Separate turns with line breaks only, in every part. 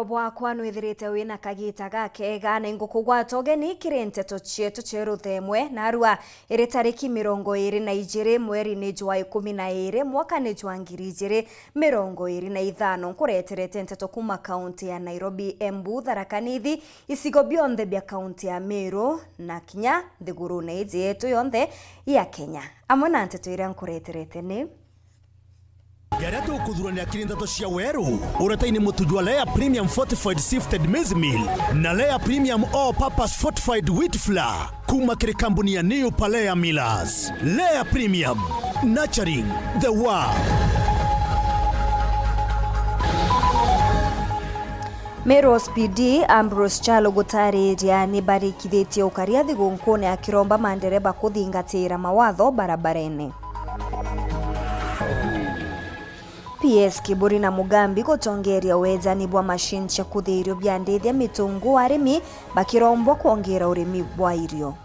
Wendo bwakwa nwithirite wina kagita gakega na ingukugwata ugeni kiri nteto cietu ceru themwe narua iri tariki 22 mweri ni jwa 12 mwaka ni jwa 2025 nkureterete nteto kuma kaunti ya Nairobi, Embu, Tharaka Nithi, isigo bionthe bia kaunti ya Meru na kinya thiguru na iji yetu yonthe ya Kenya. Amwe na nteto iria nkureterete ni
Yara tu kudhurania kirindato cia weru uretaini mutujwa Lea Premium Fortified Sifted Maize Meal na Lea Premium All Purpose Fortified Wheat Flour kuma kiri kampuni ya New Palea Millers. Lea Premium, nurturing the world.
Meru SPD Ambrose Chalo gutariria ni barikithitie ukaria thigunkune akiromba mandereba kuthingatira mawatho barabarene. PS Kiburi na Mugambi gutongeria wezani bwa machine cia kuthirio bia ndithia mitungu arimi bakirombwa kuongera urimi bwa irio.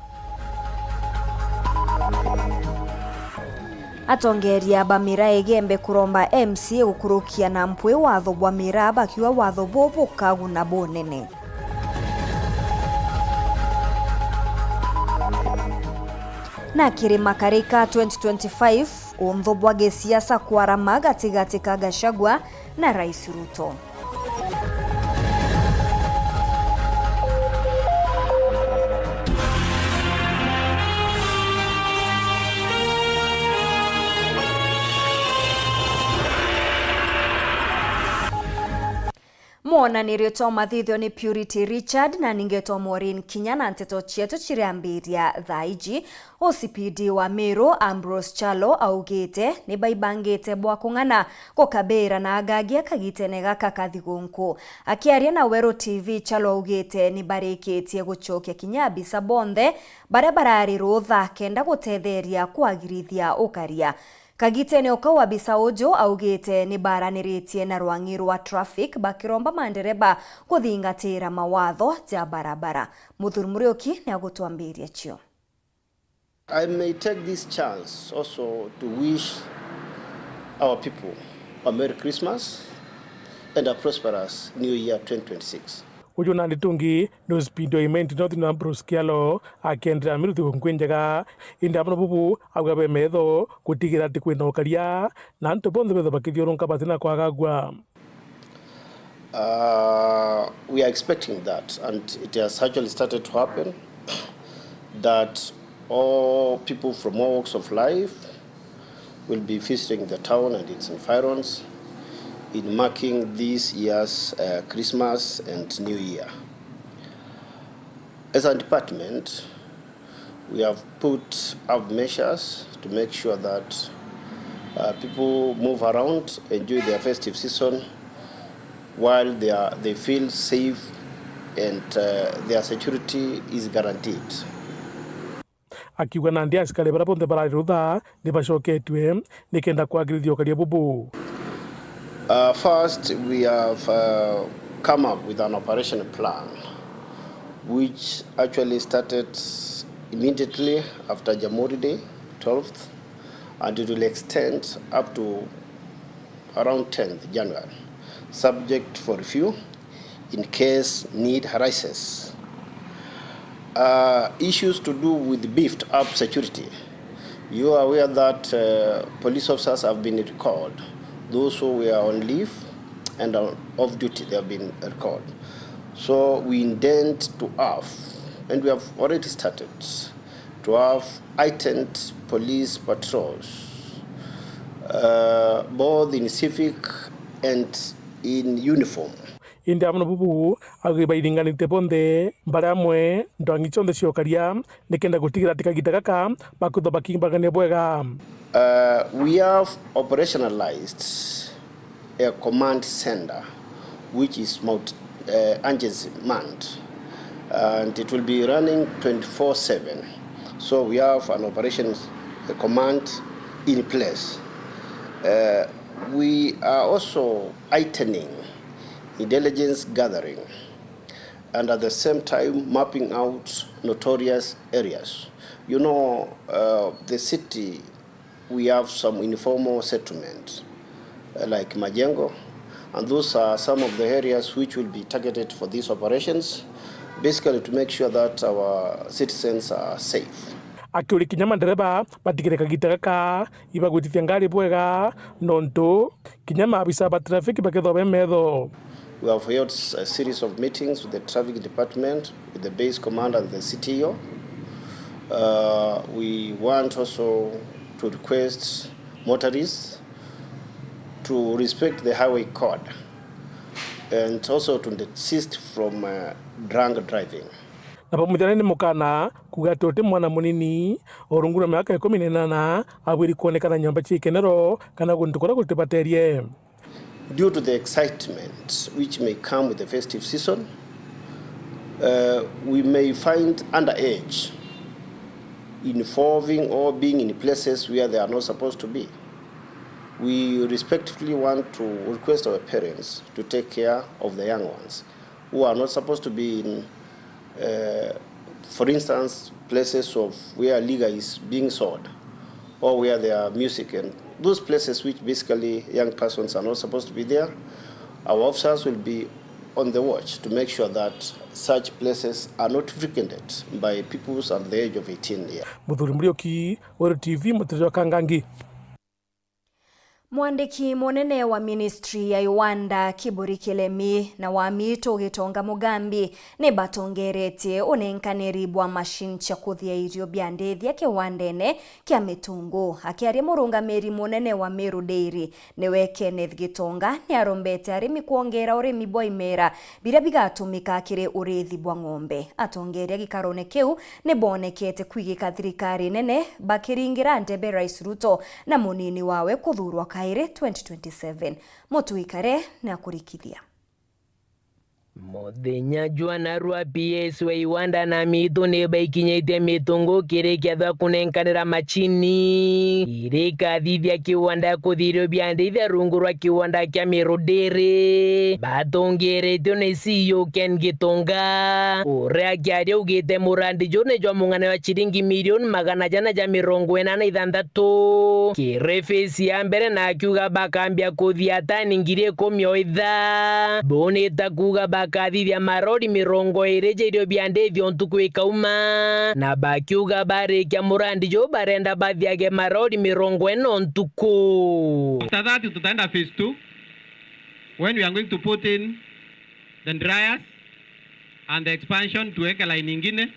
Atongeria Bamira Egembe kuromba MCA gukurukia na mpwe watho bwa Mira bakiwa watho bobo kagu na bonene. Na kirima karika 2025 untho bwage siasa kwarama gatigati ka Gachagua na Rais Ruto. Mwana nirioto mathithio ni Purity Richard na ningeto Maureen Kinya na nteto cietu chiriambiria thaiji. OCPD wa Meru Ambrose Chalo augite ni baibangite bwa kung'ana kukabira na agagia kagitene gaka kathigunku. Akiaria na Wero TV, Chalo augite ni barikitie gucokia kinyabisa bonthe baria barari rutha kenda gutetheria kwagirithia ukaria. Kagitene okawa Bisaojo augite ni baraniritie na rwangi rwa traffic bakiromba mandereba kuthingatira mawatho ja barabara. Muthuri Murioki ni agutwambiria cio.
I may take this chance also to wish our people a Merry Christmas and a prosperous New Year 2026.
Ujo na nditungi no speedo imenti nothi na Ambrose Chalo akendera miruthi nkwenjaga inda abana bubu agabe metho kutigira ati kwina ukaria na nto bonthe betho bakithioronka batina kwagagwa.
We are expecting that, and it has actually started to happen, that all people from all walks of life will be visiting the town and its environs in marking this year's Christmas and New Year. As a department, we have put up measures to make sure that people move around, enjoy their festive season while they feel safe and their security is guaranteed.
Akiuga na ndia askari bara bonthe barari rutha ni bacoketwe nikenda kwagirithia ukaria bubu.
First, we have come up with an operation plan which actually started immediately after Jamhuri Day, 12th, and it will extend up to around 10th January, subject for review in case need arises. Issues to do with beefed up security. You are aware that police officers have been recalled. Those who were on leave and off duty, they have been recalled. So we intend to have, and we have already started, to have heightened police patrols, both in civic and in uniform.
Inda amno bubu agi baidinganite bonde baramwe ndwangi chonde ciokaria nikenda gutigira tikagita gaka bakutho bakimbagane bwega.
We have operationalized a command center which is agency manned, and it will be running 24/7. So we have an operations command in place. We are also heightening intelligence gathering and at the same time mapping out notorious areas. You know, the city, we have some informal settlement like Majengo, And those are some of the areas which will be targeted for these operations, basically to make sure that our citizens are safe.
Akiuri kinya mandereba batigire kagita gaka ibagwitithia ngari bwega nonto kinya maabisa ba traffic baketho bemetho.
We have held a series of meetings with the traffic department, with the base commander and the CTO. We want also to request motorists to respect the highway code and also to desist from drunk driving.
Na pamoja ni mukana kugatote mwana munini orungura miaka 18 abwiri kuonekana nyamba chikenero kana guntukora gutipaterie.
Due to the excitement which may come with the festive season, we may find underage involving or being in places where they are not supposed to be. We respectfully want to request our parents to take care of the young ones who are not supposed to be in, for instance, places of where liquor is being sold or where there are music and those places which basically young persons are not supposed to be there. Our officers will be on the watch to make sure that such places are not frequented by people under the age of 18 years.
Muthuri Murioki, Wero TV, Mutiro Kangangi.
Mwandiki munene wa ministry ya Iwanda Kiburi Kilemi na wa Mito Gitonga Mugambi ne batongeretie unenkaniri bwa machine cha kuthia irio bya ndethia kiwandene kya mitungu akiaria murungamiri munene wa Meru Dairy niwe Kenneth Gitonga ni arombete arimi kuongera urimi bwa imera bira bigatumika akire urithi bwa ng'ombe atongeria gikarone kiu ne bonekete kwigika thirikari nene bakiringira Ndebe Rais Ruto na munini wawe kuthurwa Kaire 2027 Mutuikare na kurikithia
Muthenya Jwanarua PS wa Iwanda na Mito ne baikinyete mitungu kirekia kunenkanira machini ireka thithia kiwanda kuthirio bya ndithia rungu rwa kiwanda kya Meru Dairy batongerete ne CEO Ken Gitonga uria kiaria ugite murandi jone jwa mung'ane wa chiringi milioni 186 kirefesi ya mbere na akiuga bakambia kuthia tani ngiri 10 boneta kuga bakathithia marori 20 irio bya ndethio ntuku ikauma na bakiuga barikia murandi jo barenda bathiage marori 40 ntuku.
After that tutaenda phase 2 when we are going to put in the dryers and the expansion tuweke line nyingine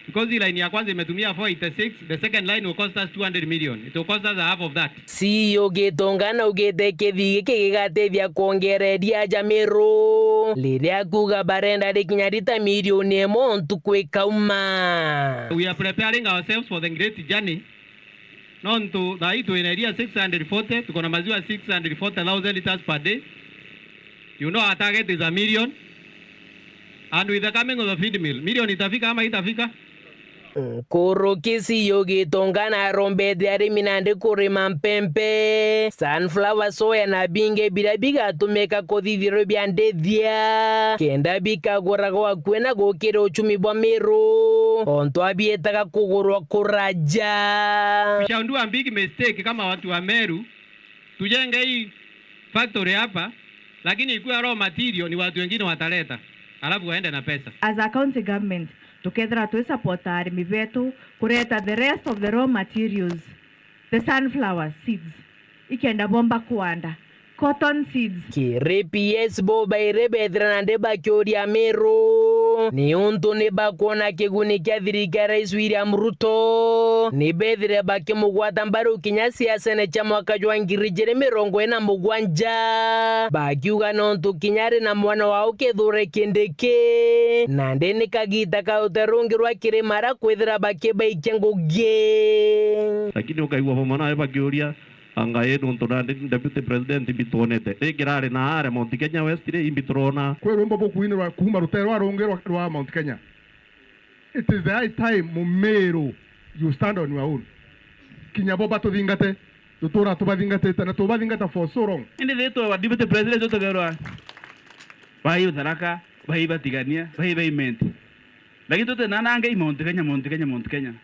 because the line ya kwanza imetumia 486, the second line will cost us 200 million. It will cost us half of that.
CEO Gitonga na ugete kithi kigatethia kuongereria Meru liria kuga barenda rikinyarita milioni 1 ntuku ikauma.
We are preparing ourselves for the great journey. Non to the ito in area 640 tuko na maziwa 640,000 liters per day. You know our target is 1 million. And with the coming of the feed mill, million itafika ama itafika?
Kurukisi yogi tongana rombete arimi nande kurima mpempe sunflower soya na binge biga tumeka kuthithiro bya ndethia kenda bikaguragwa kwena gukira uchumi bwa Meru onto abietaga kugurwa kuraja.
We shall do a big mistake kama watu wa Meru tujenge hii factory hapa lakini ikuwa raw material ni watu wengine wataleta alafu waende na pesa.
As a county government together to support arimi betu kureta the rest of the raw materials, the sunflower seeds ikienda bomba kuanda cotton seeds
kire PS boba irebethera na ndeba kyoria Meru ni untu ni bakona kiguni kya thirikari Rais William Ruto ni bethire bakimugwata mbaru kinya siasa ne cha mwaka jwa 2047 bakiuga nontu kinyari na mwana wao kithure kindeke na ndeni kagita ka uterungirwa kire mara kwithira bakiba ikengugie
lakini ukaigwa pomona bakioria anga yedu ntonande deputy president bitonete egirare na are Mount Kenya West ile imbitrona
kwe rumba bokuine wa kuma rutero arongero wa Mount Kenya. It is the high time Mumeru you stand on your own. Kinyaboba to vingate tutora to badingate tana to badingata for so long.
inde deto wa deputy president to gerwa bayi utaraka bayi batigania bayi bayment lakini tote nana anga Mount Kenya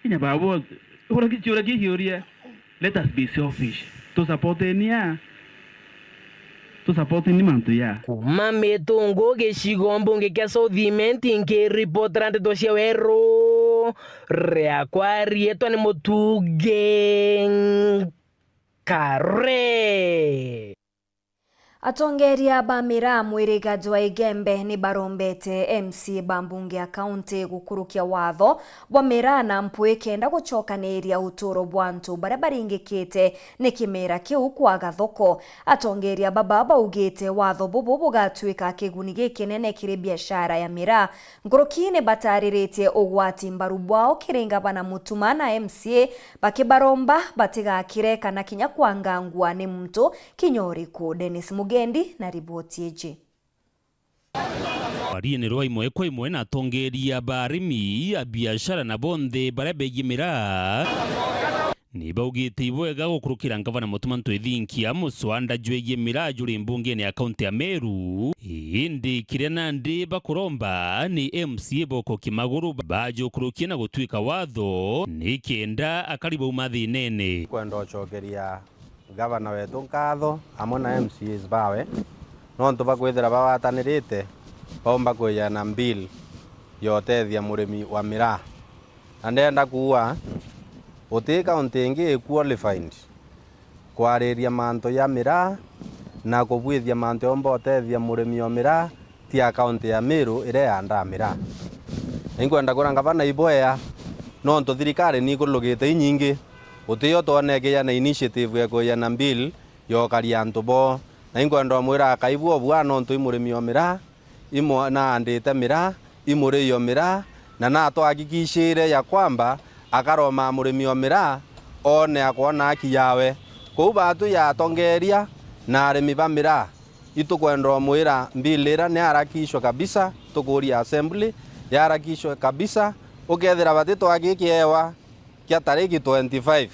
inya babo let us be selfish to support Enia tu support ni mantu ya
kuma Metongo gĩcigo mbunge kĩa Southiment ngĩripotera ndeto cia werũ rĩakwa rĩetwa nĩ Mũtunge Kare.
Atongeria ba Mira Mwirigaji wa Igembe ni barombete MC bambunge ya kaunti gukurukia watho bwa Mira na mpwe kenda gucokanĩria uturo bwantu baria baringikite ni kimera kiu kwaga thoko. Atongeria baba baugite watho bubu bugatwika kiguni gikinene kiri biashara ya Mira. Ngurukine batariritie ugwati mbaru bwao kiringa bana Mutuma na MCA bakibaromba batigakire kana kinya kwangangwa ni mtu kinyoriku. Dennis Mugendi na riboti eje.
Warie rwa imwe kwa imwe na atongeria barimi ya biashara na bonde baria begimira ni baugite ibwega gukurukira ngavana Mutuma ntwithinkia muswanda jwegie Mira juri mbunge ni akaunti ya Meru indi kirena ndi bakuromba ni MCA Boko Kimaguru bajukurukia na gutwika watho ni kenda akaribu umathi nene
kwenda ochokeria gavana wetu nkatho amwe na MCAs bawe nontu bakwithira bawatanirite bomba kuyana bill yotethia murimi wa Mira na ndenda kuwa uti kaunti ingi qualified kwariria manto ya Mira na kubwithia manto omba otethia murimi wa Mira ti akaunti ya Meru ire yanda Mira ingwenda kuranga bana iboya nontu thirikari ni kulugite inyingi utiyo tonege na initiative ya kuyana bill yokaria ntubo na ingwenda mwira akaibwo bwana nontu imurimi wa Mira imo na andite Mira imuri yo Mira na twahakikishire ya kwamba akaroma murimi wa Mira one akona haki yawe kou batu ya tongeria na arimi ba Mira itukwenda mwira mbilira ni harakishwa kabisa tukuria assembly ya harakishwa kabisa ukethira batito agikiewa kia tariki 25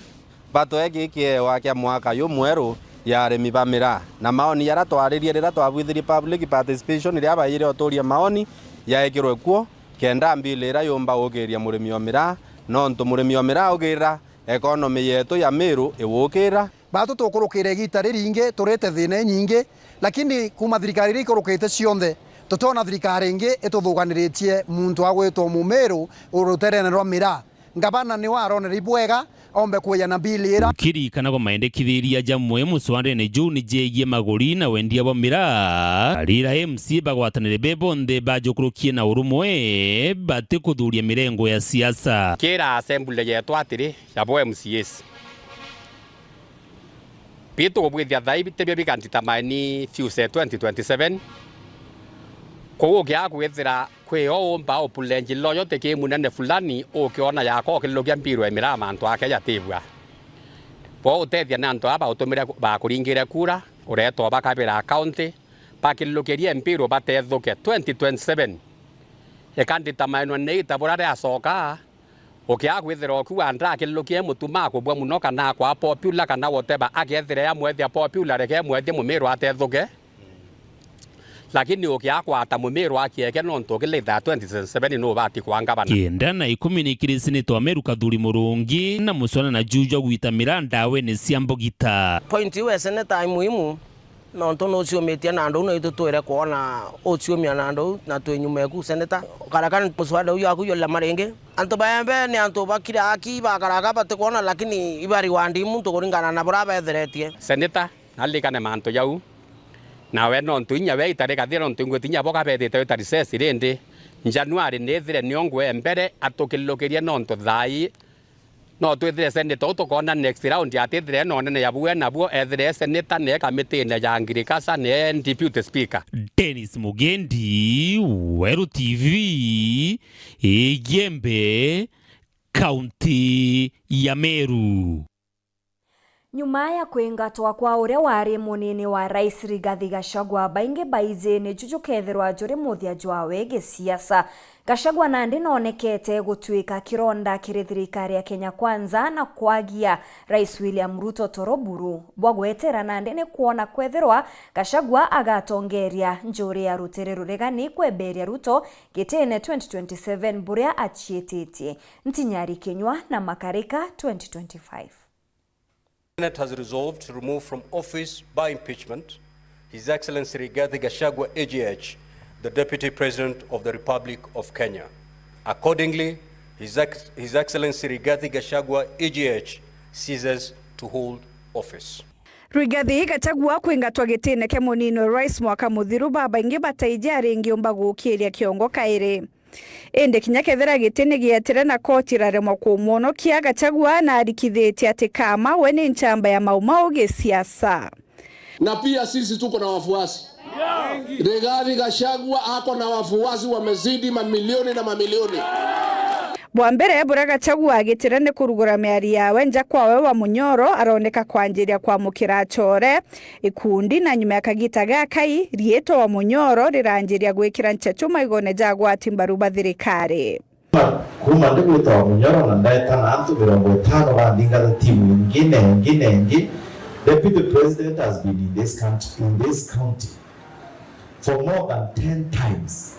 bato egikiewa kia mwaka yo mweru ya arimi ba Mira na maoni yara twaririe rira twabwithirie public participation ria bayire oturia maoni ya ekirwe kuo kenda mbilira yomba ukiria murimi wa Mira nontu murimi wa Mira ugira economy yetu ya Meru iwukira
batu tukurukire gita riringe turete thine nyingi lakini kuma thirikari ri kurukite cionthe tutona thirikari ingi ituthuganiretie muntu agwitwo Mumeru uruterene rwa Mira ngabana ni warone ribwega ombe kuyana bilira
kiri kana go maendekithiria jamwe muswande ne June jegie maguri na wendia wa Mira rira MC bagwatanire bebonde bajukurukie na urumwe bate kuthuria mirengo ya siasa
kira assembly yetu atiri ya bo MCAs pito kubwithia thaibi tebia bikantita mani fuse 2027 ko gya kwethira kweo omba opulenji loyo teke munene fulani okiona yako kilogia mpiru ya Mira mantu ake yatibwa po utethia nanto aba utumira ba kuringira kura ureto bakabira account pakilogeria mpiru bathethuke 2027 ekandita maino neita borare asoka okia kwethira okuwa ndra kilogie Mutuma kubwa muno kana kwa popular kana whatever agethira ya mwethia popular reke mwethia Mumeru atethuke lakini ukiakwa ata Mumeru akieke nonto kilitha 2027 no bati kwanga bana
kenda na 10 ni kirisini twa Meru Kathuri Murungi na musona na Juja gwita Mira ndawe ni ciambogita
point we seneta muhimu nonto no ciometia na ndo no itutwire kuona ociomia na ndo na twenyumeku seneta karakana muswada uyu akuyola marenge anto baembe ni anto bakira aki bakaraka bate kuona lakini ibari wandi muntu kuringana na bora betheretie
seneta alikane manto yau na we no ntuinya we itareka thira ntungutinya boka betete tarisesi rende January nethire niongwe mbere atukilokeria nonto thai no twethire seneta utukona next round atithire no nene yabuwe nabuo ethire seneta ne kamiti ne ya ngirikasa ne deputy speaker
Dennis Mugendi Weru TV Igembe County ya Meru.
Nyuma ya kwengatwa kwa uria wari munini wa Rais Rigathi Gachagua baingi baize ni juju kethirwa juri muthia jwawe gisiasa. Gachagua nandi nonekete gutwika kironda kiri thirikari ya Kenya Kwanza na kwagia Rais William Ruto toroburu. Bwagwetera nandi ni kuona kwethirwa Gachagua agatongeria njuri ya rutere ruregani kweberia Ruto gitene 2027 buria achietete. Ntinyari Kenywa na Makarika 2025.
The Senate has resolved to remove from office by impeachment His Excellency Rigathi Gachagua, AGH, the Deputy President of the Republic of Kenya. Accordingly, His Excellency Rigathi Gachagua, AGH, ceases to hold office.
Rigathi Gachagua kwingatwa gitine kia munini rais mwaka muthiru baba ingi bataija ringi umba gukiria kiongo kairi. Ende kinya kethera gitine gietire na koti raremwa kumuonokia Gachagua na arikithitie ati kama we ni nchamba ya maumau gisiasa.
Na pia sisi tuko na wafuasi. Rigathi Gachagua ako na wafuasi wamezidi mamilioni na mamilioni.
Bwambere bura Gachagua agitire ni kurugura miari yawe nja kwawe wa Munyoro aroneka kwanjiria kwa mukira chore ikundi na nyuma yakagita gakai rieto wa Munyoro riranjiria gwikira nchechuma igone jagwa timbaru bathirikari.
Kuma ndiguita wa Munyoro na ndaita na antu 50 bandinga timu ingine. Deputy President has been in this county for more than 10 times.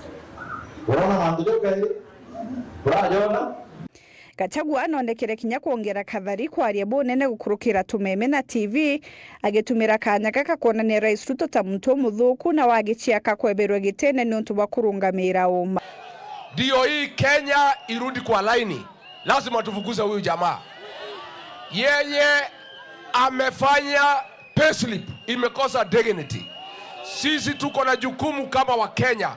Gachagua anonekere kinya kuongera kathari kwaria bunene gukurukira tumeme na TV agitumira kanya gaka kuonania Rais Ruto ta muntu muthuku na wagichiaka kweberwa gitene ni untu wa kurungamira umma.
Ndio hii Kenya irudi kwa laini. Lazima tufukuze huyu jamaa. Yeye amefanya payslip imekosa dignity. Sisi tuko na jukumu kama wa Kenya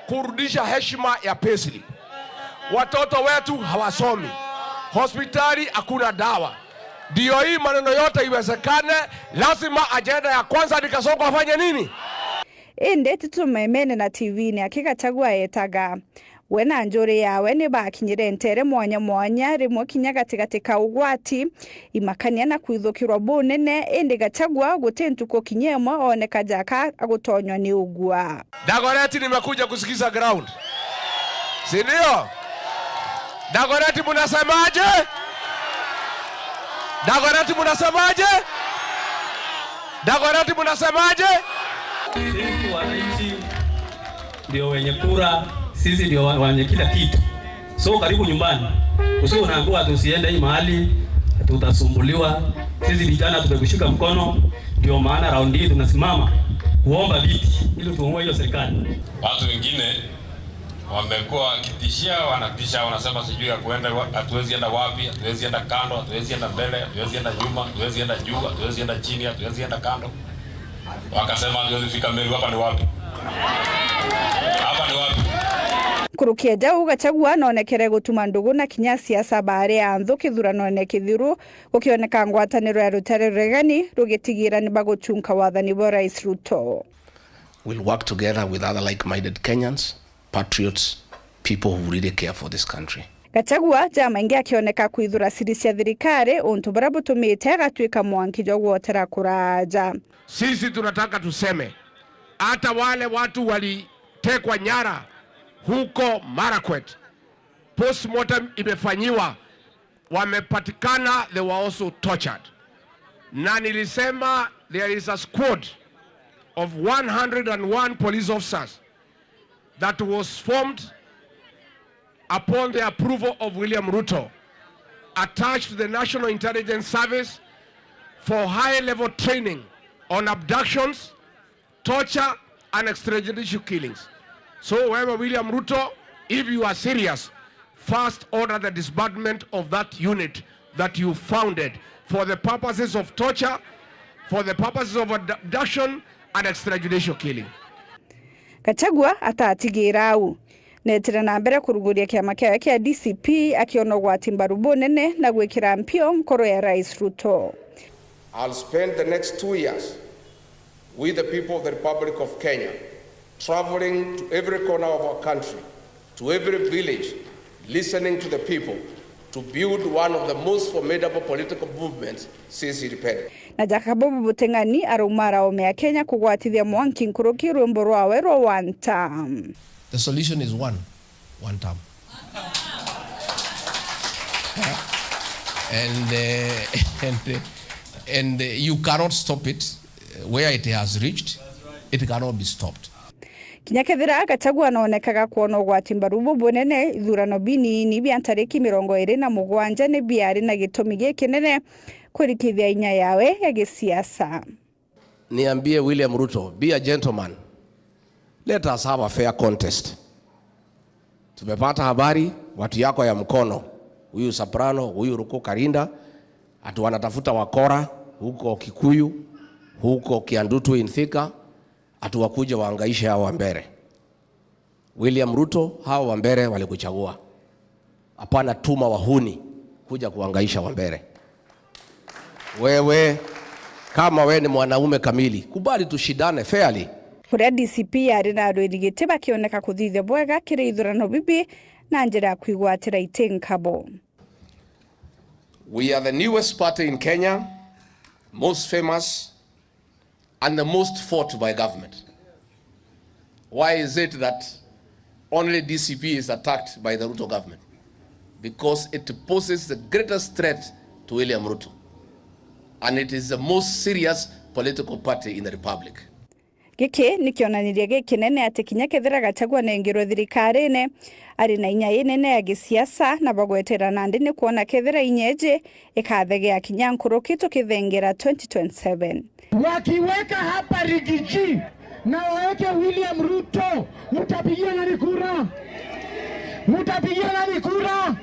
kurudisha heshima ya payslip. Watoto wetu hawasomi. Hospitali hakuna dawa. Ndio hii maneno yote iwezekane, lazima agenda ya kwanza ni Kasongo afanye nini?
Ende tutumemene na TV ni Gachagua yetaga. Wena njore yawe ni bakinyire ntere mwanya rimwe kinya gatigati ka ugwati imakania na kwithukirwa bunene ende Gachagua gutentuko kinyemwa oneka jaka agutonywa ni ugwa.
Dagoretti nimekuja kusikiza ground. Si ndio? Dagoretti munasemaje? Dagoretti munasemaje? Dagoretti munasemaje?
Sisi wananchi ndio wenye kura, sisi ndio wenye kila kitu. So karibu nyumbani. Usio unaambiwa tusiende hii mahali tutasumbuliwa. Sisi vijana tumekushika mkono, ndio maana raundi hii tunasimama kuomba viti ili tuongoe hiyo serikali.
Watu wengine wamekuwa wakitishia, wanatisha, wanasema sijui ya kuenda, hatuwezi enda wapi, hatuwezi enda kando, hatuwezi enda mbele, hatuwezi enda nyuma, hatuwezi enda juu, hatuwezi enda chini, hatuwezi enda kando. Wakasema hatuwezi fika Meru. Hapa ni wapi? Hapa ni wapi?
Kurukia jau Gachagua nonekere gutuma ndugu na kinya siasa bare ya anthu kithurano ne kithiru gukioneka ngwataniro ya Rutare Regani rugitigira ni baguchunka wathani wa Rais Ruto.
We'll work together with other like-minded Kenyans, patriots, people who really care for this country.
Gachagua jama ingi akioneka kwithura siri cia thirikari untu bara butumite agatwika mwanki jo gwotera kuraja.
Sisi tunataka tuseme hata wale watu walitekwa nyara huko Marakwet, postmortem imefanyiwa, wamepatikana, they were also tortured. Na nilisema there is a squad of 101 police officers that was formed upon the approval of William Ruto, attached to the National Intelligence Service for high-level training on abductions, torture, and extrajudicial killings. So, whoever William Ruto, if you are serious, first order the disbandment of that unit that you founded for the purposes of torture, for the purposes of abduction and extrajudicial killing.
Gachagua atatigira au netira na mbere kuruguria kiama kia DCP akiona gwati mbaru bunene na gwikira mpio nkoro ya Rais Ruto.
I'll spend the next 2 years with the people of the Republic of Kenya, traveling to every corner of our country, to every village, listening to the people, to build one of the most formidable political movements since independence.
Na Jakabobu Butengani arumara omea Kenya kugwatithia mwanki nkuruki rumbo rwawe rwa one term.
The solution is one term. And you cannot stop it where it has reached. It cannot be stopped.
Kinyakethira Gachagua anaonekaga kuona gwati mbaru bunene ithurano binini bya tariki 27 ni biari na gitumi gikinene kurikithia inya yawe ya gisiasa.
niambie William Ruto, be a gentleman. Let us have a fair contest. Tumepata habari watu yako ya mkono, huyu Soprano, huyu Ruko Karinda, atu wanatafuta wakora huko Kikuyu, huko Kiandutu in Thika, atu wakuje waangaishe hao Wambere. William Ruto, hao Wambere walikuchagua. Hapana tuma wahuni kuja kuangaisha Wambere. Wewe kama wewe ni mwanaume kamili, kubali tushidane fairly.
Kuria DCP ari na andu erigite bakioneka kuthithia bwega kiri ithurano bibi na njira ya kwigwatira itinkabo.
We are the newest party in Kenya, most famous and the most fought by government. Why is it that only DCP is attacked by the Ruto government? Because it poses the greatest threat to William Ruto. And it is the most serious political party in the republic.
Giki ni kionaniria gikinene ati kinya kethira Gachagua nengirwo thirikari-ini ari na inya inene ya gisiasa na bagwetera nandi ni kuona kethira inyeje ikathegea kinya nkuru kitu kithengera 2027.
Wakiweka hapa Rigiji na waweke William Ruto, mutapigia nani kura? Mutapigia nani kura?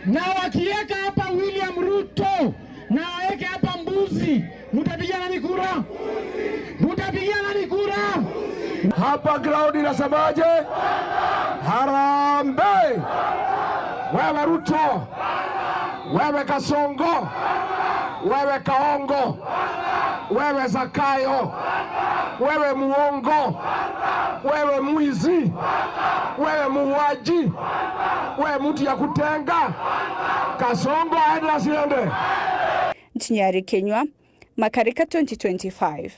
Na wakiweka hapa William Ruto na waweke hapa Mbuzi, mutapigia nani kura? Mutapigia nani kura?
Hapa ground inasemaje? Harambee! Wewe Ruto, wewe Kasongo, wewe Kaongo, wewe Zakayo, wewe muongo, wewe mwizi, wewe muuaji, wewe mtu ya kutenga. Kasongo aende asiende?
Nchinyari Kenywa, Makarika 2025.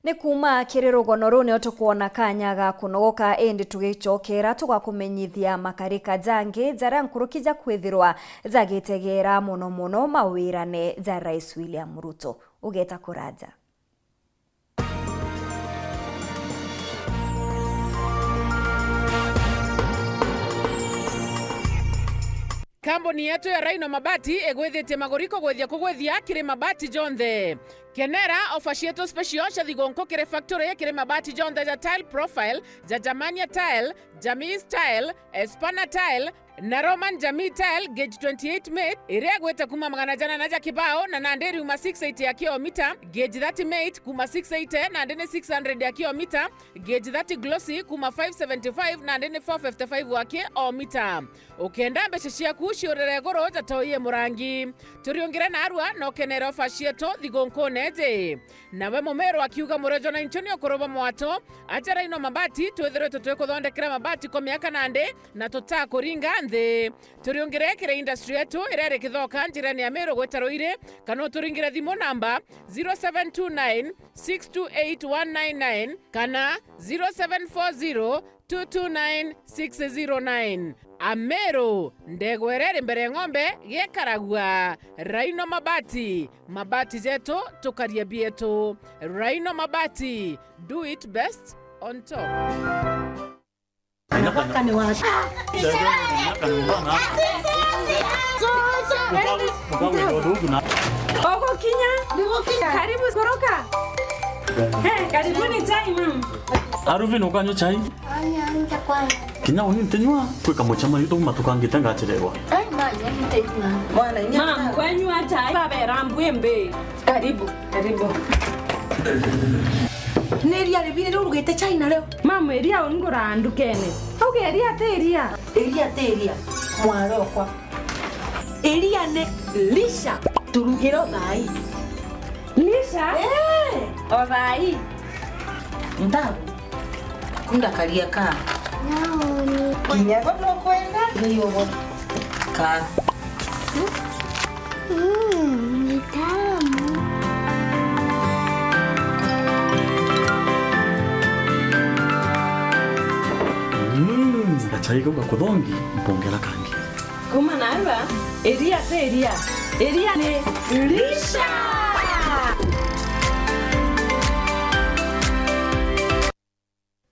Ni kuma kirirugono runi otukuona kanya ga kunogoka endi tugicokera tugakumenyithia Makarika jangi jara nkurukija kwithirwa zagitegera muno mawirane za Rais William Ruto. Ugeta kuraja.
Kambuni yetu ya Rhino Mabati egwethete magoriko gwethia kire mabati jonthe. Kenera ofashieto special cha thigonko kire factory ya kire mabati jonthe ja tile profile, ja Jamania tile, Jamii tile, Espana tile, na Roman Jamii tile gauge 28 mate iria gweta kuma magana jana naja kibao na nanderi uma 680 ya kilomita, gauge 30 mate kuma 680 na ndene 600 ya kilomita, gauge 30 glossy kuma 575 na ndene 455 wa kilomita. Ukenda mbesheshia kushorere goro tatoye murangi turiongira na arua no kenero fashieto thigonko nete nawe momero akiuga murejo na inchoni okoroba mwato aja Rhino Mabati twethere tutweko thondekera mabati kwa miaka nande na tutakuringa nthi turiongira kire industry yetu irere kithoka njirani ya Meru gwetaroire kana turingira thimo namba 0729 628199 kana 0740 229 Ameru ndegwerere mbere ng'ombe gekaragua. Rhino Mabati, mabati zetu tukaria bietu. Rhino Mabati, do it best on top.
Ogo Kinya, karibu koroka. Karibuni chai mama.
Aruvi nukanywa chai? Kinya unitenywa kwika mochama yuto matukangite ngachererwa.
Mama kwanywa chai baba rambwembe. Karibu.
Neria ribini rugete chai na leo.
Mama eria ungura ndukene. Auge eria teria.
Eria mwaro kwa. Eria ne lisha turugiro dai.
Lisha? Othai.
Ndago. Kunda karia ka. Naoni. Kinya gono kwenda? Niyo ka.
Ni tamu.
Gachai kwa kudongi mpongera kangi.
Kuma naiba? Eria teria. Eria ne lisha.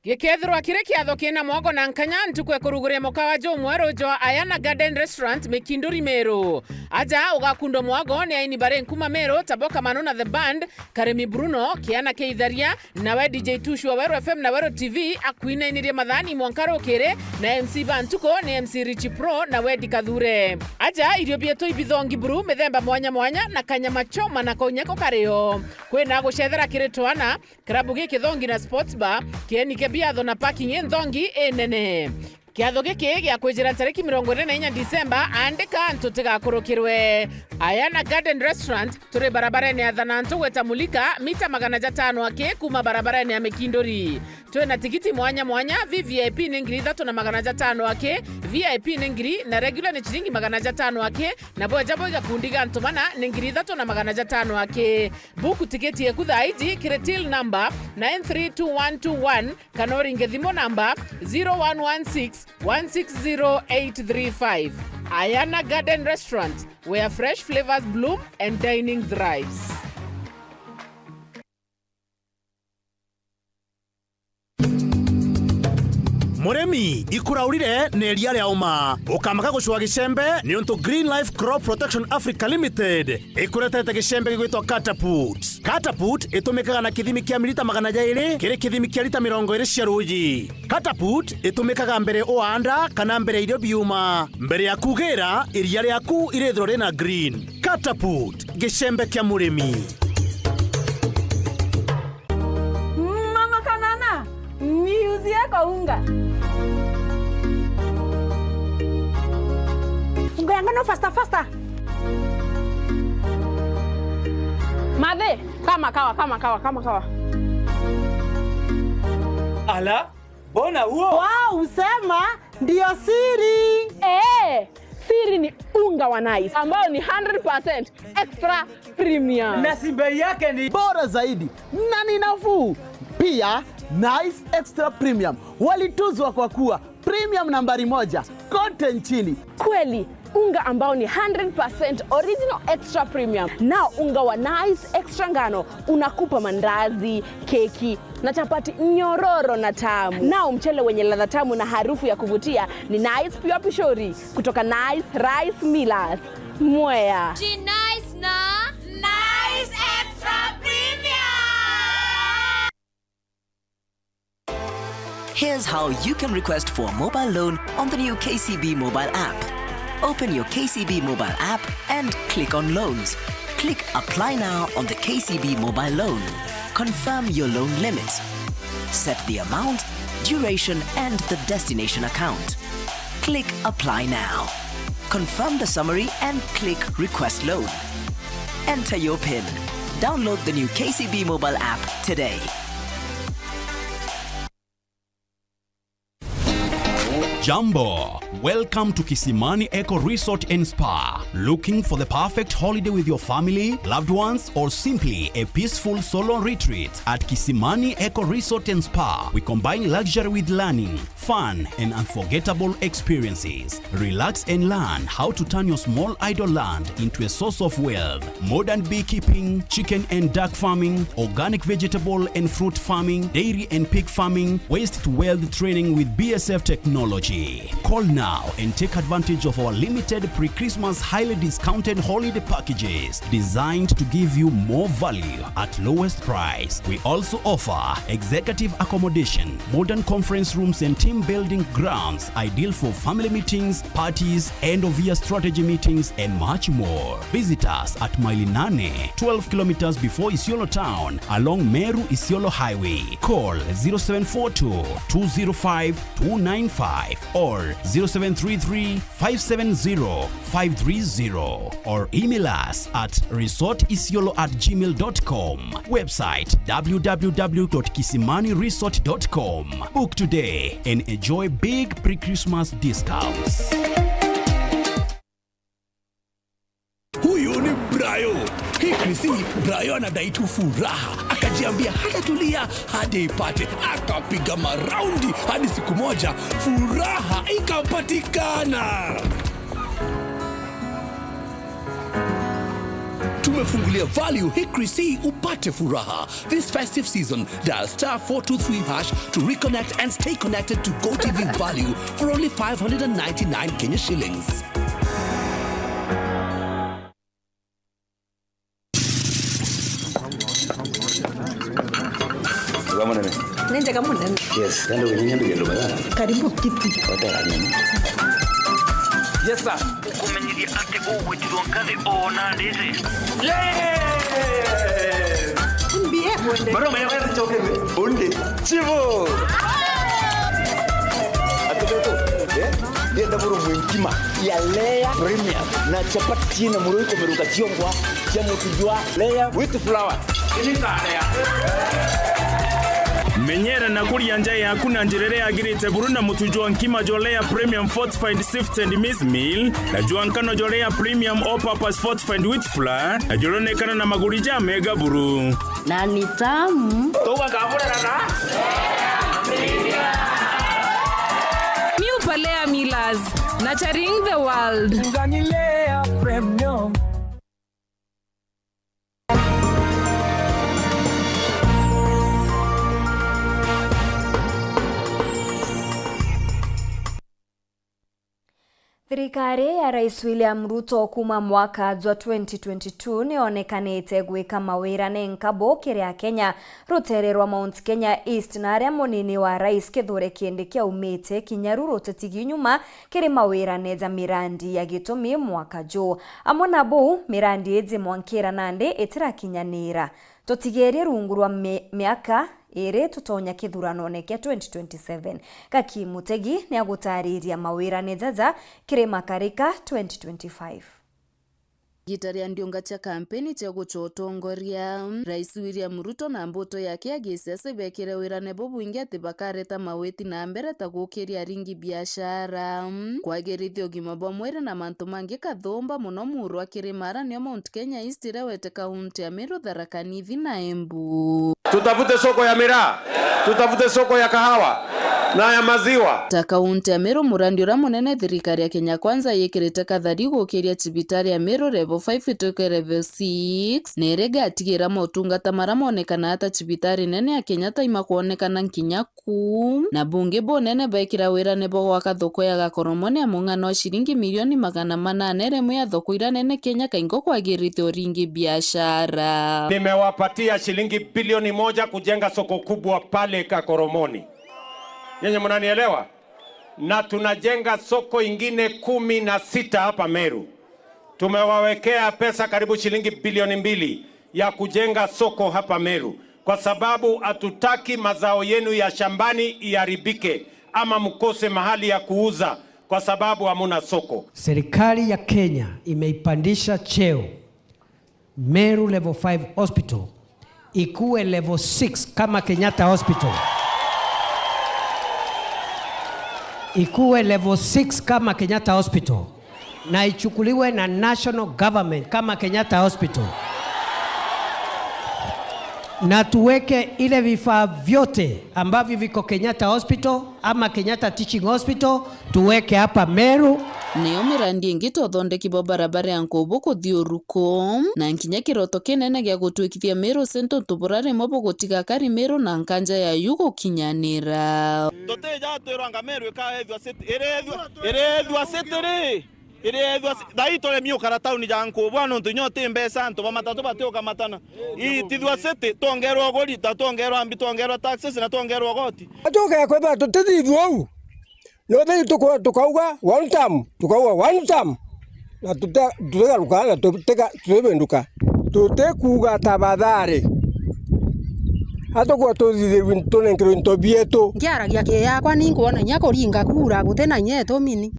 Gikethirwa kire kiatho kina mwogo na nkanya ntukwe kurugure mukawa jo mwero jo Ayana Garden Restaurant Mikinduri Meru. Aja ugakundo mwogo ni aini bare nkuma Meru taboka manona the band Karemi Bruno Kiana Keitharia nawe DJ Tushu wa Wero FM na Wero TV akuine inirie madhani mwankaro kere na MC Bantuko ni MC Richie Pro na Wedi Kadhure. Aja irio bieto ibithongi buru methemba mwanya mwanya na kanyama choma na konyako kareo. Kwena gucethera kire twana krabu giki thongi na sports bar kieni biatho na parking enthongi enene. Kiatho giki gia kwijira tariki 24 Disemba andika ntutigakurukirwe. Ayana Garden Restaurant turi barabara ya Thananto wetamulika mita 500 ake kuma barabara ya Mikindori. Tuwe na tikiti mwanya mwanya VVIP ni ngiri 3,500 ake, VIP ni ngiri na regular ni shilingi 500 ake na boja boja kundiga ntomana ni ngiri 3,500 ake. Buku tiketi yeku thaiji kiretil number 932121 kanori ngethimo number 0116-160-835. Ayana Garden Restaurant, where fresh flavors bloom and dining thrives.
Muremi ikuraurire neria ria uma ukamaka gucwa gicembe ni unto Green Life Crop Protection Africa Limited ikuretete gicembe gigwitwa Catapult. Catapult itumikaga na kithimi kia milita 200 kiri kithimi kia lita 20 cia ruji. Catapult itumikaga mbere oanda kana mbere irio biuma mbere ya kugira iria riaku irithro rina green. Catapult gicembe kia muremi.
Mama Kanana, niuzie kwa unga. Unga yangano faster. Madhe, kama kawa.
Ala, bona huo?
Wow, usema ndio siri. Siri ni unga wa Nice ambao ni 100% extra premium.
Na bei yake ni
bora zaidi na ni nafuu. Pia Nice Extra Premium walituzwa kwa kuwa premium nambari 1 kote nchini.
Kweli, unga ambao ni 100% original extra premium. Nao unga wa Nice Extra ngano unakupa mandazi, keki na chapati nyororo na tamu. Nao mchele wenye ladha tamu na harufu ya kuvutia ni Nice Pure Pishori kutoka Nice Rice Millers. Mwea.
Nice na Nice Extra Premium.
Here's how you can request for a mobile loan on the new KCB mobile app. Open your KCB mobile app and click on loans. Click apply now on the KCB mobile loan. Confirm your loan limit. Set the amount, duration and the destination account. Click apply now. Confirm the summary and click request loan. Enter your PIN. Download the new KCB mobile app today.
Jambo! Welcome to Kisimani Eco Resort and Spa. Looking for the perfect holiday with your family, loved ones, or simply a peaceful solo retreat? At Kisimani Eco Resort and Spa, we combine luxury with learning, fun, and unforgettable experiences. Relax and learn how to turn your small idle land into a source of wealth. Modern beekeeping, chicken and duck farming, organic vegetable and fruit farming, dairy and pig farming, waste to wealth training with BSF technology. Call now and take advantage of our limited pre-Christmas highly discounted holiday packages designed to give you more value at lowest price. We also offer executive accommodation, modern conference rooms and team building grounds ideal for family meetings, parties, end of year strategy meetings and much more. Visit us at Mailinane, 12 kilometers before Isiolo town along Meru Isiolo Highway. Call 0742 205 295 or 0733-570-530 or email us at resortisiolo@gmail.com. Website www.kisimaniresort.com. Book today and enjoy big pre-Christmas discounts.
Huyu ni Brayo. Hii Krisi, Brayo anadai tu furaha. Akajiambia hatatulia hadi ipate. Akapiga maraundi hadi siku moja furaha ikapatikana. tumefungulia value Hickory C upate furaha. This festive season, dial *423# to reconnect and stay connected to GoTV value for only 599 Kenya shillings.
Nenda kama nani?
Yes, ndio wenyewe ndio bana.
Karibu kiti.
Yes sir.
Ukumenya ate go wetuongane ona ndeze.
Mbie mwende.
Bado mwenyewe choke bonde. Chivo. Dia daburo mwenkima ya Lea Premium na chapati na muroiko meruka chiongwa cha mutujua Lea with flour. Ini tarea.
Menyera na kuria nja yaku na njirere yagirite buruna mutujwa nkima jolea premium fortified sifted maize meal na juankano jolea premium all purpose fortified wheat flour na jolonekana na magurija mega buru
na ni tamu
toba kabura na
New Palea Millers, nurturing the world.
Lea Premium.
Thirikari ya Rais William Ruto kuma mwaka wa 2022 nionekanite gwika mawira nenkabo kiria Kenya rutererwa Mount Kenya East na aria munini wa Rais Kithure Kindiki aumite kinyaru ruteti nyuma kiri mawira neza mirandi ya gitumi mwaka jo amona bu mirandi ezi mwankira nande itirakinyanira totigerie rungurwa miaka ere tutonya kithurano neke 2027 Kaki Mutegi ni agutariria mawira nezaza kire makarika 2025
Gitaria ndionga cha kampeni cha guchotongoria Rais William Ruto na mboto yake agisese bekire wira nebo buingi ati bakareta maweti na mbere ta gukiria ringi biashara kwagerithio gima bwa mwere na mantu mangi kathomba muno muru akirimara nio Mount Kenya East rewete kaunti ya Meru, Tharaka Nithi na Embu.
Tutafute soko ya miraa, tutafute soko ya kahawa na ya maziwa.
Ta kaunti ya Meru murandi ura munene thirikari ya Kenya Kwanza yekirete kathari gukiria cibitari ya Meru level 5 itoke level 6 nerega atigira motungata maramonekana ata cibitari nene ya Kenyatta imakuonekana nkinya ku na bunge bonene baikira wira nebo gwaka thoko ya Gakoromoni ya mung'ano wa shilingi milioni 800 remwe ya thoko ira nene Kenya kaingo kwagirithio ringi biashara.
Nimewapatia shilingi bilioni 1 kujenga soko kubwa pale Gakoromoni. Nyenye mnanielewa? Na tunajenga soko ingine 16 hapa Meru. Tumewawekea pesa karibu shilingi bilioni 2 ya kujenga soko hapa Meru, kwa sababu hatutaki mazao yenu ya shambani iharibike ama mkose mahali ya kuuza kwa sababu hamuna soko.
Serikali ya Kenya imeipandisha cheo Meru level 5 hospital ikuwe level 6 kama Kenyatta Hospital. Ikuwe level 6 kama Kenyatta Hospital na ichukuliwe na national government kama Kenyatta Hospital, na tuweke ile vifaa vyote ambavyo viko Kenyatta Hospital ama Kenyatta Teaching Hospital tuweke hapa Meru.
Neo mirandi ingi tothondeki bo barabara ya Nkobo kuthiuruko na nkinya kiroto kinene gya gutwikithia Meru sento tuburare mobo gutiga kari Meru na nkanja ya yugo kinyanira
toteja twiranga Meru ikaethwa irethwa setiri irethwa daitole miukara tauni ja Nkobo ano ntunyote mbesa nto bamatatu batioka matana itithwa seti tongerwa goli tatongerwa ambi tongerwa taxes na tongerwa goti
atoka kweba totethithwa au no they tukauga one time na tutega na tubenduka tutekuga tabadhari hato kwa tozi wintone nkiro ntobieto
ngiaragia ke yakwa ninkuona nyako ringa kura gutena nyeto mini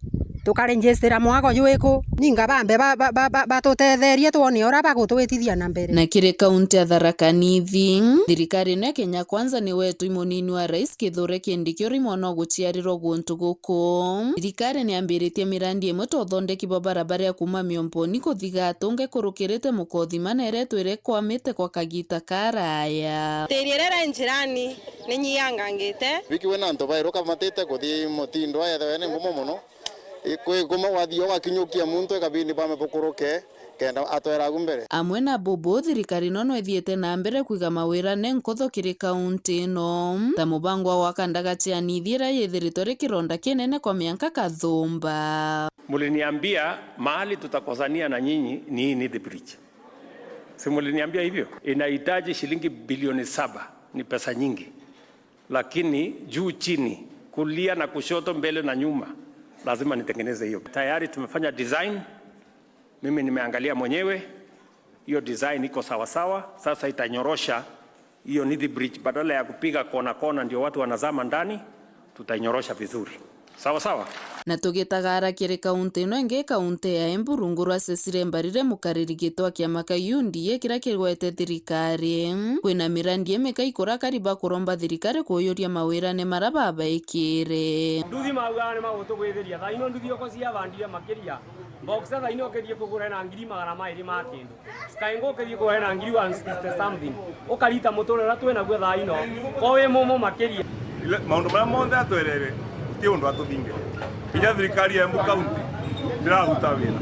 tukarenjestera mwago yweku ninga bambe batutetherie tuone ora bagutwitithia na mbere
na kire kaunti ya Tharaka Nithi thirikari ne Kenya Kwanza ni wetu imunini wa Rais Kithure Kindiki uri mwana guciarirwo guntu guku thirikari ni ambiritie mirandi imwe tothondeki bo barabara ya kuma Miomboni kuthiga atunge kurukirite mukothi manere twire kwamite kwa kagita karaya
tirierera njirani ni nyiyangangite
wiki wena nto bairoka matete kuthi mutindo ya thene mumo muno ikwe kuma wathio wakinyukia muntu ekabindi bame bukuruke kenda atwera gumbere
amwe na bobo thirikari nono ithiete na mbere kwiga mawira ne nkotho kiri kaunti no ta mubango wa kandagaciani thira yithiritwo ri kironda kinene kwa miaka kathumba.
Muliniambia mahali tutakosania na nyinyi ni the bridge. Si muliniambia hivyo? Inahitaji shilingi bilioni 7, ni pesa nyingi. Lakini juu chini, kulia na kushoto, mbele na nyuma, lazima nitengeneze hiyo. Tayari tumefanya design. Mimi nimeangalia mwenyewe. Hiyo design iko sawa sawa. Sasa itanyorosha hiyo Nithi Bridge, badala ya kupiga kona kona ndio watu wanazama ndani, tutanyorosha vizuri. Sawa sawa.
Na tugitagara kiri kaunti no ingi kaunti ya Embu rungu rwa Cecile Mbarire mukariri gitwa kiama ka UNDA kira kirwete thirikari kwina mirandi emeka ikora kariba kuromba thirikari kuyuria mawira ne maraba baikire
nduthi mauga ne magutugwithiria thaino nduthi oko cia bandire makiria boxa thaino kethie kugura na ngiri 200 ma kindu skaingo kethie kugura na ngiri 160 something ukarita mutoro ra twena gwe thaino ko wi mumo makiria
maundu mara monthe atwerere ti undu atuthinge inya thirikari ya Embu County ndiraruta wira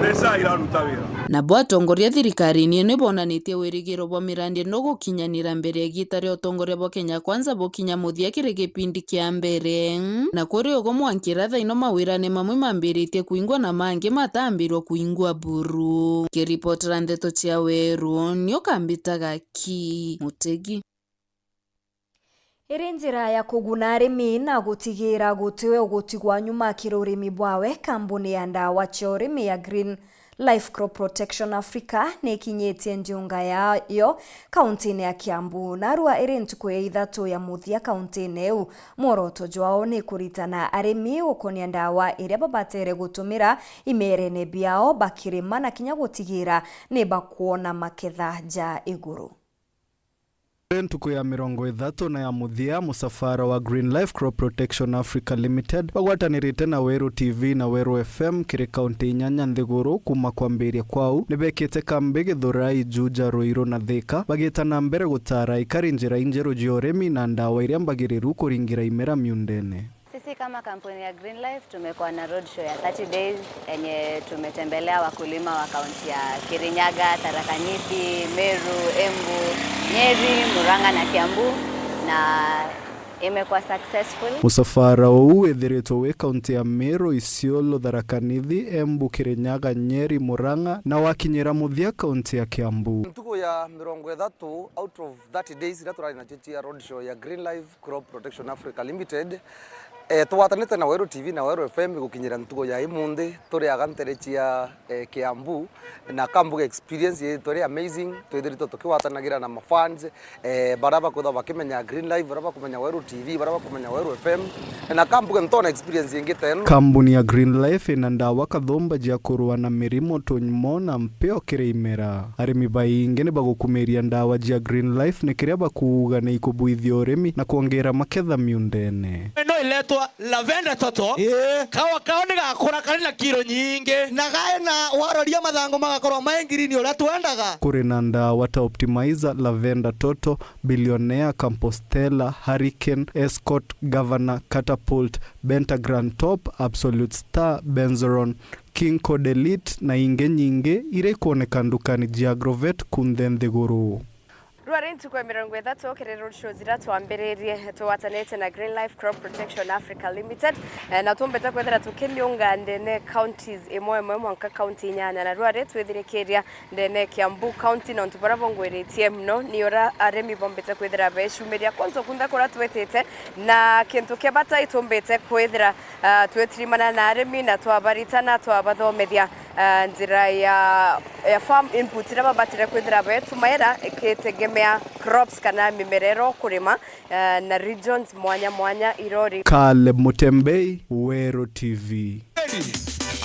pesa iraruta wira
na bwatongoria thirikari ni bonanitie wirigiro bwa mirandi no gukinyanira mbere ya gitari otongoria bwa Kenya Kwanza bokinya muthia kire gipindi kia mbere na kuri ugo mwankira thaino mawira ne mamwe mambiritie kuingwa na mangi matambirwa kuingwa buru kiripotera ndeto cia weru nio kambitaga ki Mutegi.
Iri njira ya kuguna arimi na gutigira gutiwe ugutigwa nyuma kirurimi bwawe kambuni ya ndawa cia urimi ya Green Life Crop Protection Africa ni kinyetie njunga yayo kaunti ya Kiambu na rua iri ntuku ya 3 ya muthia kaunti eu moroto jwao ni kuritana arimi ukonia ndawa iria babatere gutumira imerene biao bakirima na kinya gutigira ni bakuona maketha ja iguru.
Ntuku ya 30 na ya muthia musafara wa Green Life Crop Protection Africa Limited bagwatanirite na Weru TV na Weru FM kiri kaunti nyanya nthiguru kuma kwambiria kwau nibekite kambi Githurai Juja Ruiru na Thika bagitana mbere gutara ikari njira injeru jioremi na ndawa iria mbagiriru kuringira imera miundene.
Sisi kama kampuni ya Green Life tumekuwa na road show ya 30 days yenye tumetembelea wakulima wa kaunti ya Kirinyaga, Tharaka Nithi, Meru, Embu, Nyeri, Murang'a na Kiambu na imekuwa successful.
Musafara huu ethiritwo wi kaunti ya Meru, Isiolo, Tharaka Nithi, Embu, Kirinyaga, Nyeri, Murang'a na wakinyira muthia kaunti ya Kiambu.
Ntuku ya 30 out of 30 days ira turari na chitia road show ya Green Life Crop Protection Africa Limited. Tuwatanite na Weru TV na Weru FM gukinyira ntugo ya imundi turi aganterechia Kiambu na Kambuga experience ye turi amazing twithirito tukiwatanagira na mafans baraba kutha bakimenya Green Life baraba kumenya Weru TV baraba kumenya Weru FM na Kambuga ntona experience ingite eno.
Kampuni ya Green Life ina ndawa kathomba jia kurua na mirimo tonymo na mpeo kire imera arimi baingi ni bagukumeria ndawa jia Green Life ni kiria bakuuga ni ikubuithia urimi na kuongera maketha miundene.
No iletwa lavenda toto kawa kaone gakura kari na kilo nyingi na gae na waroria mathango magakorwo maingiri uria twendaga
kuri na ndawa ta Optimizer, Lavenda Toto, Billionaire, Compostela, Hurricane, Escort, Governor, Catapult, Bentagran Top, Absolute Star, Benzoron, King Code Elite na inge nyinge ire kuoneka ndukani jia Agrovet kunthe nthiguru.
Ruarintu kwa 30 kire road show zira twambiririe twatanete na Green Life Crop Protection Africa Limited na tumbeta kwethera tukimiunga ndene counties imwe mwanka county nyanya na ruare twithirikiria ndene Kiambu county na ntubara bongweretie mno ni ora aremi bombeta kwethera beshumeria kwanza kunda kora twetete na kintu kebata itumbete kwethera twetirimana na aremi na twabaritana twabathomethia njira ya farm input ira babatire kwethera betu maera eketegemea crops kana mimerero kurima na regions mwanya irori.
Caleb Mutembei, Weru TV.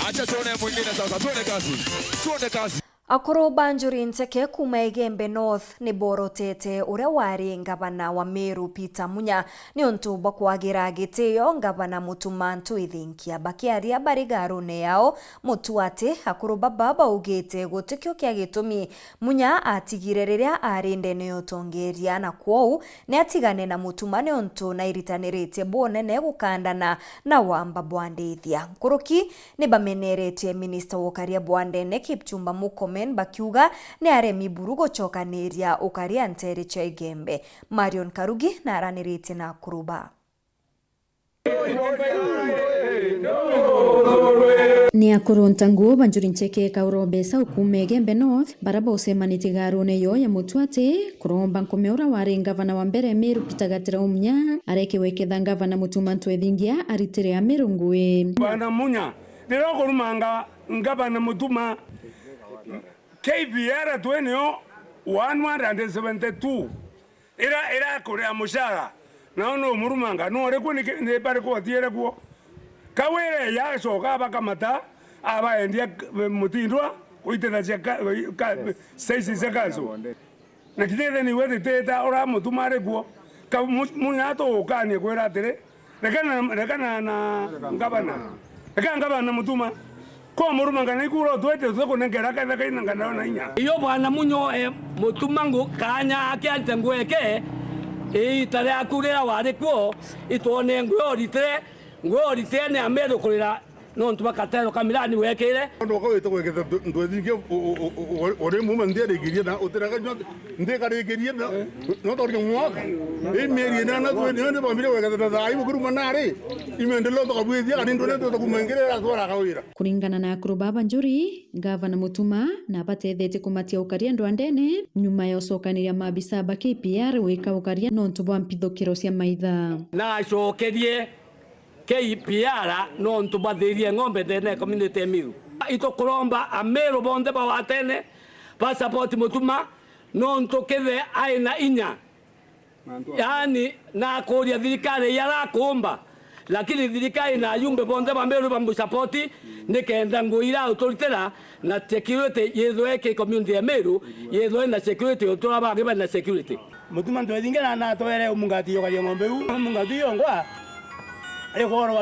Acha tuone mwingine sasa, tuone kazi.
Akoro Banjuri Nteke kuma Igembe North ni borotete uria wari ngavana wa Meru Peter Munya ni untu bakwagira gitio ngavana Mutumantu ithinkia bakiaria barigarune yao mutuate akoro baba ugite gutikyo kya gitumi Munya atigire riria arinde ni utongeria na kwou ni atigane na Mutumane untu na iritanirite bonene gukandana na wamba bwandithia kuruki ni bameneretie minister wokaria bwandene Kipchumba Murkomen bakiuga ni aremi burugo chokaniria ukaria ntere cha Igembe. Marion Karugi na aranirite na kuruba.
Ni akurunta nguo Banjuri Nteke kaurobesa ukume Igembe North baraba usemaniti garune yo ya mutuate kuromba nkomeura wari ngavana wa mbere Meru Peter Gatira Munya arekeweketha ngavana Mutumantu ithingia aritire ya Meru ngui
Bwana Munya ndiro kurumanga ngavana Mutuma KPR 172 ira kuria mushara na no murumanga no reku ni bare ko tiere ko kawere ya soka bakamata aba endia mutindwa kuitena chaka seisi zakazo na kitete ni wete teta ora mutumare ko ka munyato ukani kwera tere rekana na ngabana mutuma ko murumanga ni kuro twete zoko nengera kana kaina ngana na inya
iyo bwana Munyo mutumangu kanya akyante ngweke tare akurira wari kwo itone ngorite ne Ameru kurira no ntubakatero kamirani wekere
ndo ko wete kweketha ndwethinge ore mu mandere giria na utiraga ndekare giria no tori mwaka meri na twene ne bamire weketha thai mukuru manare imendelo to kabwithia ani ndone to kumengerera twara kawira
kuringana na Akuruba Banjuri gavana Mutuma na batethete kumatia ukaria ndwandene nyuma ya usokaniria mabisa ba KPR wika ukaria no ntubwa mpithokiro cia maitha
na cokerie KPR no ntubathirie ng'ombe tene community Meru ito kuromba Ameru bonde ba watene passport Mutuma no ntukithe aina inya yani na kuria thirikari yara kumba lakini thirikari na yumbe bonde ba Meru ba support nikenda nguira uturitera na security yethweke community ya Meru yethwe na security uturaba giba na security
Mutuma ndwethingera na twere umungati yokaria ng'ombe umungati yongwa ekoro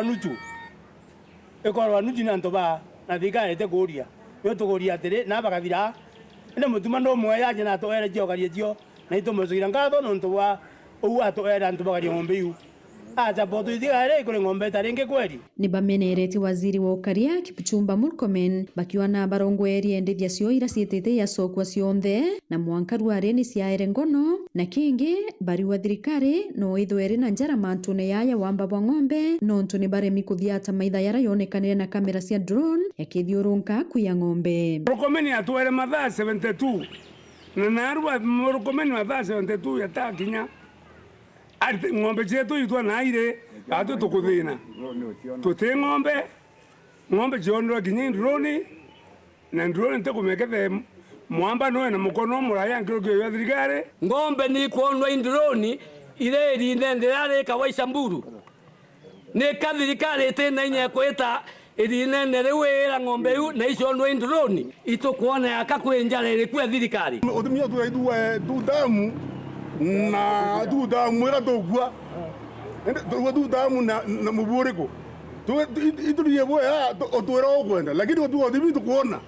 wanuchu na ntoba na thika ete kuria yo tuguria tere na bakathira ene Mutuma ndo mwe yaje na toere jio karie jio na itomozugira ngatho no ntoba ou atoera ntoba karie ng'ombe yu acha botu itigare kule ng'ombe tarenge kweli
ni bamenereti waziri wa ukaria Kipchumba Murkomen bakiwa na barongweri endithia cio ira cietete ya sokwa cionthe na mwankaru ari ni ciaire ngono na kingi bari wa thirikari no ithweri na njara mantune yaya wamba bwa ng'ombe no ntuni baremi kuthiata maitha yara yonekanire na kamera cia drone yakithiurunka kuya ng'ombe
Murkomen atwere mathaa 72 na narwa Murkomen mathaa 72 yatakinya ng'ombe chetu itwa naire atu tukuthina tuti ng'ombe chiondoa kinyi drone na drone ntekumekethe mwamba noe na mukono muraya ngirokio ya thirikari
ng'ombe ni kuonwa drone ile ndendere kawa Isamburu ne kathirikari tena inya kweta irinene rewera ng'ombe yu na icio no drone itukuona akakwenjara iri kwa thirikari
utumia tu damu na tu damu era togwa tu damu na muburiko itulie boya otwera okwenda lakini tu odimi kuona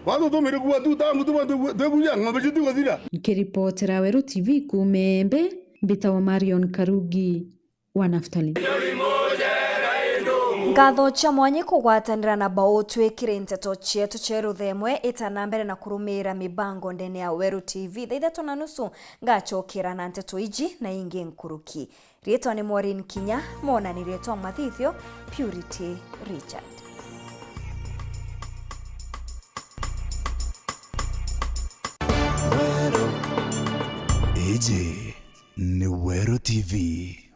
watu tumire kwa tu damu tubuya ng'ombe chitu gothira
kiripotera Weru TV kumembe mbita wa Marion Karugi wa Naftali
Ngatho cha mwanyi kugwatanira na bao twikire nteto chietu cheru themwe itana mbere na kurumira mibango ndene ya Weru TV thaitha na nusu ngachokera na nteto iji na ingi nkuruki rietwa ni Maureen Kinya mona ni rietwa mathithio Purity Richard
Iji ni Weru TV.